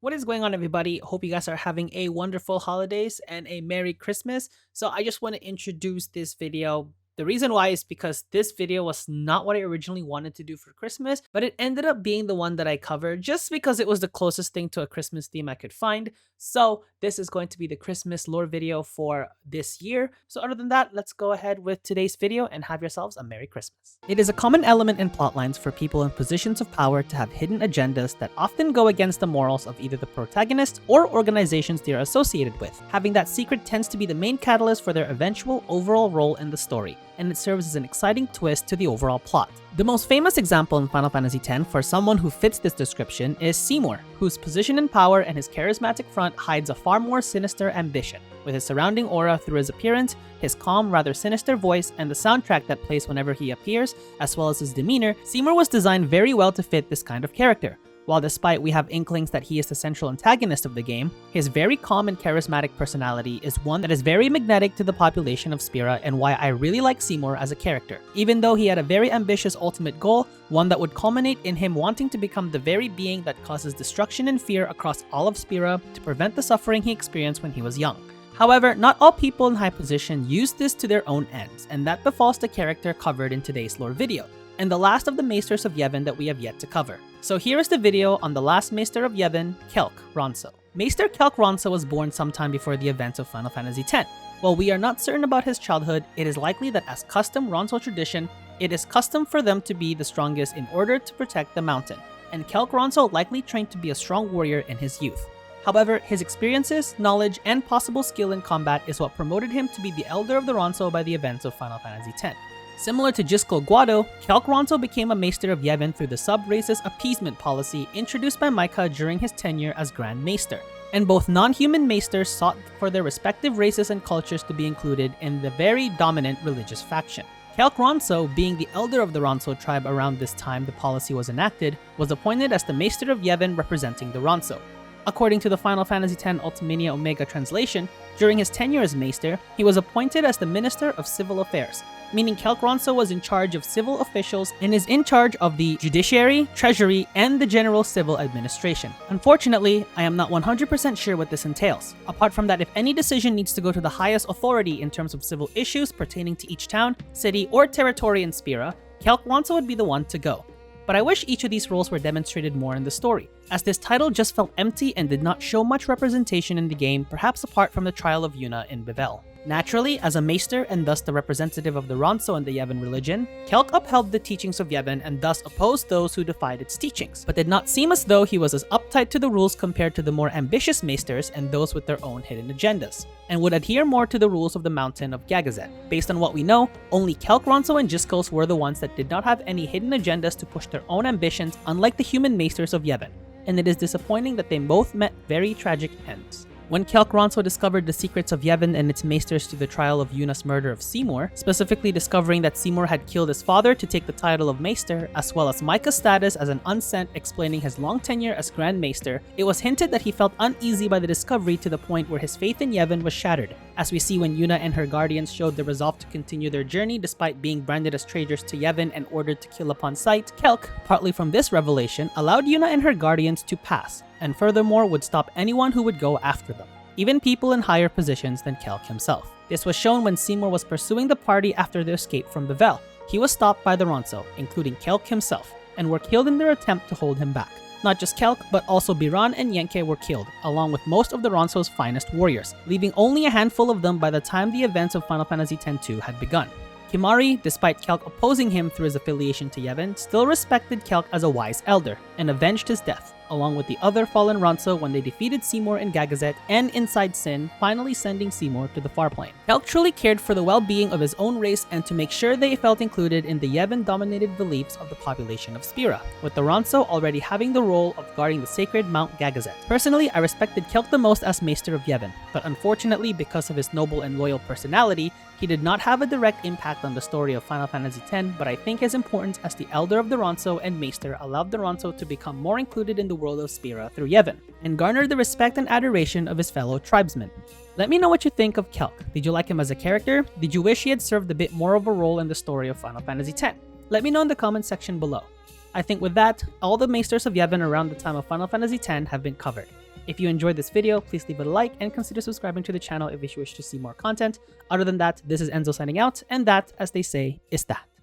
What is going on, everybody? Hope you guys are having a wonderful holidays and a Merry Christmas. So I just want to introduce this video. The reason why is because this video was not what I originally wanted to do for Christmas, but it ended up being the one that I covered just because it was the closest thing to a Christmas theme I could find. So this is going to be the Christmas lore video for this year. So other than that, let's go ahead with today's video and have yourselves a Merry Christmas. It is a common element in plotlines for people in positions of power to have hidden agendas that often go against the morals of either the protagonist or organizations they are associated with. Having that secret tends to be the main catalyst for their eventual overall role in the story, and it serves as an exciting twist to the overall plot. The most famous example in Final Fantasy X for someone who fits this description is Seymour, whose position in power and his charismatic front hides a far more sinister ambition. With his surrounding aura through his appearance, his calm, rather sinister voice, and the soundtrack that plays whenever he appears, as well as his demeanor, Seymour was designed very well to fit this kind of character. While despite we have inklings that he is the central antagonist of the game, his very calm and charismatic personality is one that is very magnetic to the population of Spira, and why I really like Seymour as a character. Even though he had a very ambitious ultimate goal, one that would culminate in him wanting to become the very being that causes destruction and fear across all of Spira to prevent the suffering he experienced when he was young. However, not all people in high position use this to their own ends, and that befalls the character covered in today's lore video, and the last of the Maesters of Yevon that we have yet to cover. So here is the video on the last Maester of Yevon, Kelk Ronso. Maester Kelk Ronso was born sometime before the events of Final Fantasy X. While we are not certain about his childhood, it is likely that as custom Ronso tradition, it is custom for them to be the strongest in order to protect the mountain, and Kelk Ronso likely trained to be a strong warrior in his youth. However, his experiences, knowledge, and possible skill in combat is what promoted him to be the Elder of the Ronso by the events of Final Fantasy X. Similar to Jiskel Guado, Kelk Ronso became a Maester of Yevon through the sub-race's appeasement policy introduced by Micah during his tenure as Grand Maester, and both non-human Maesters sought for their respective races and cultures to be included in the very dominant religious faction. Kelk Ronso, being the elder of the Ronso tribe around this time the policy was enacted, was appointed as the Maester of Yevon representing the Ronso. According to the Final Fantasy X Ultimania Omega translation, during his tenure as Maester, he was appointed as the Minister of Civil Affairs, meaning Kelk Ronso was in charge of civil officials and is in charge of the judiciary, treasury, and the general civil administration. Unfortunately, I am not 100% sure what this entails. Apart from that, if any decision needs to go to the highest authority in terms of civil issues pertaining to each town, city, or territory in Spira, Kelk Ronso would be the one to go. But I wish each of these roles were demonstrated more in the story, as this title just felt empty and did not show much representation in the game, perhaps apart from the trial of Yuna in Bevelle. Naturally, as a Maester and thus the representative of the Ronso and the Yevon religion, Kelk upheld the teachings of Yevon and thus opposed those who defied its teachings, but did not seem as though he was as uptight to the rules compared to the more ambitious Maesters and those with their own hidden agendas, and would adhere more to the rules of the mountain of Gagazet. Based on what we know, only Kelk Ronso and Jiskel were the ones that did not have any hidden agendas to push their own ambitions, unlike the human Maesters of Yevon, and it is disappointing that they both met very tragic ends. When Kelk Ronso discovered the secrets of Yevon and its Maesters through the trial of Yuna's murder of Seymour, specifically discovering that Seymour had killed his father to take the title of Maester, as well as Micah's status as an unsent explaining his long tenure as Grand Maester, it was hinted that he felt uneasy by the discovery to the point where his faith in Yevon was shattered, as we see when Yuna and her guardians showed the resolve to continue their journey despite being branded as traitors to Yevon and ordered to kill upon sight. Kelk, partly from this revelation, allowed Yuna and her guardians to pass, and furthermore would stop anyone who would go after them, even people in higher positions than Kelk himself. This was shown when Seymour was pursuing the party after their escape from Bevelle. He was stopped by the Ronso, including Kelk himself, and were killed in their attempt to hold him back. Not just Kelk, but also Biran and Yenke were killed, along with most of the Ronso's finest warriors, leaving only a handful of them by the time the events of Final Fantasy X-2 had begun. Kimahri, despite Kelk opposing him through his affiliation to Yevon, still respected Kelk as a wise elder, and avenged his death, along with the other fallen Ronso when they defeated Seymour in Gagazet and Inside Sin, finally sending Seymour to the far plane. Kelk truly cared for the well-being of his own race and to make sure they felt included in the Yevon-dominated beliefs of the population of Spira, with the Ronso already having the role of guarding the sacred Mount Gagazet. Personally, I respected Kelk the most as Maester of Yevon, but unfortunately, because of his noble and loyal personality, he did not have a direct impact on the story of Final Fantasy X, but I think his importance as the Elder of the Ronso and Maester allowed the Ronso to become more included in the world of Spira through Yevon, and garnered the respect and adoration of his fellow tribesmen. Let me know what you think of Kelk. Did you like him as a character? Did you wish he had served a bit more of a role in the story of Final Fantasy X? Let me know in the comment section below. I think with that, all the Maesters of Yevon around the time of Final Fantasy X have been covered. If you enjoyed this video, please leave a like and consider subscribing to the channel if you wish to see more content. Other than that, this is Enzo signing out, and that, as they say, is that.